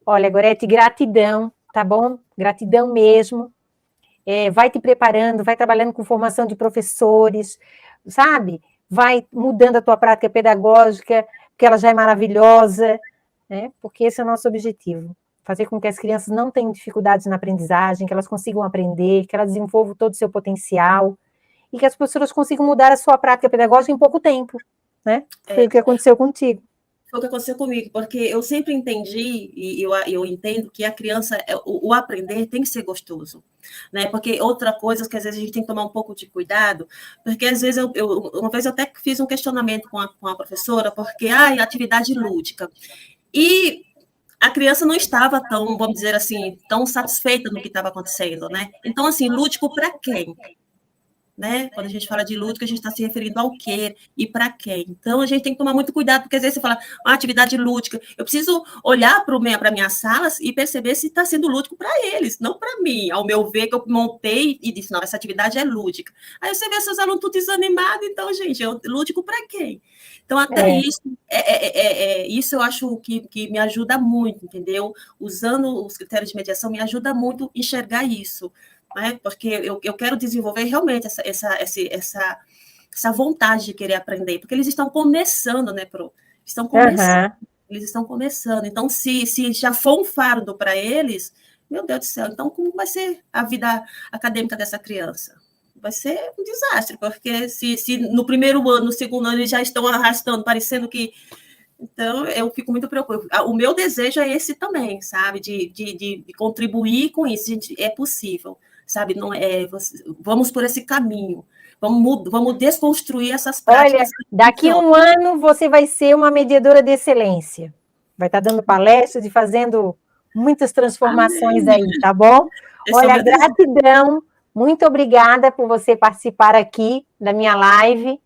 Olha, Gorete, gratidão, tá bom? Gratidão mesmo. Vai te preparando, vai trabalhando com formação de professores, sabe? Vai mudando a tua prática pedagógica, porque ela já é maravilhosa, né? Porque esse é o nosso objetivo. Fazer com que as crianças não tenham dificuldades na aprendizagem, que elas consigam aprender, que elas desenvolvam todo o seu potencial e que as professoras consigam mudar a sua prática pedagógica em pouco tempo, né? Foi o que aconteceu contigo. Foi o que aconteceu comigo, porque eu sempre entendi, e eu entendo que a criança, o aprender tem que ser gostoso, né? Porque outra coisa que às vezes a gente tem que tomar um pouco de cuidado, porque às vezes uma vez eu até fiz um questionamento com a professora, porque, atividade lúdica. E a criança não estava tão, vamos dizer assim, tão satisfeita no que estava acontecendo, né? Então, assim, lúdico para quem? Né? Quando a gente fala de lúdico, a gente está se referindo ao quê e para quem. Então, a gente tem que tomar muito cuidado, porque às vezes você fala, atividade lúdica. Eu preciso olhar para minhas salas e perceber se está sendo lúdico para eles, não para mim. Ao meu ver, que eu montei e disse, não, essa atividade é lúdica. Aí você vê seus alunos tudo desanimados, então, gente, lúdico para quem? Então, até isso, isso eu acho que me ajuda muito, entendeu? Usando os critérios de mediação, me ajuda muito a enxergar isso. Né? Porque eu quero desenvolver realmente essa vontade de querer aprender, porque eles estão começando, né, Pro? Estão começando. Eles estão começando. Então, se já for um fardo para eles, Meu Deus do céu, então como vai ser a vida acadêmica dessa criança? Vai ser um desastre, porque se no primeiro ano, no segundo ano, eles já estão arrastando, parecendo que... Então, eu fico muito preocupada. O meu desejo é esse também, sabe? De contribuir com isso. Gente, é possível, sabe? Não é, vamos por esse caminho. Vamos desconstruir essas práticas. Olha, daqui a um ano você vai ser uma mediadora de excelência. Vai estar dando palestras e fazendo muitas transformações aí, tá bom? Olha, gratidão. Muito obrigada por você participar aqui da minha live.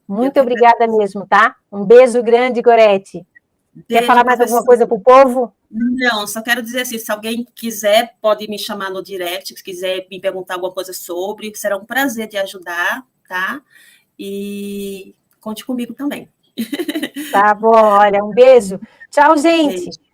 Muito obrigada mesmo, tá? Um beijo grande, Gorete. Quer falar mais alguma coisa para o povo? Não, só quero dizer assim, se alguém quiser, pode me chamar no direct, se quiser me perguntar alguma coisa sobre, será um prazer de ajudar, tá? E conte comigo também. Tá bom, olha, um beijo. Tchau, gente. Beijo.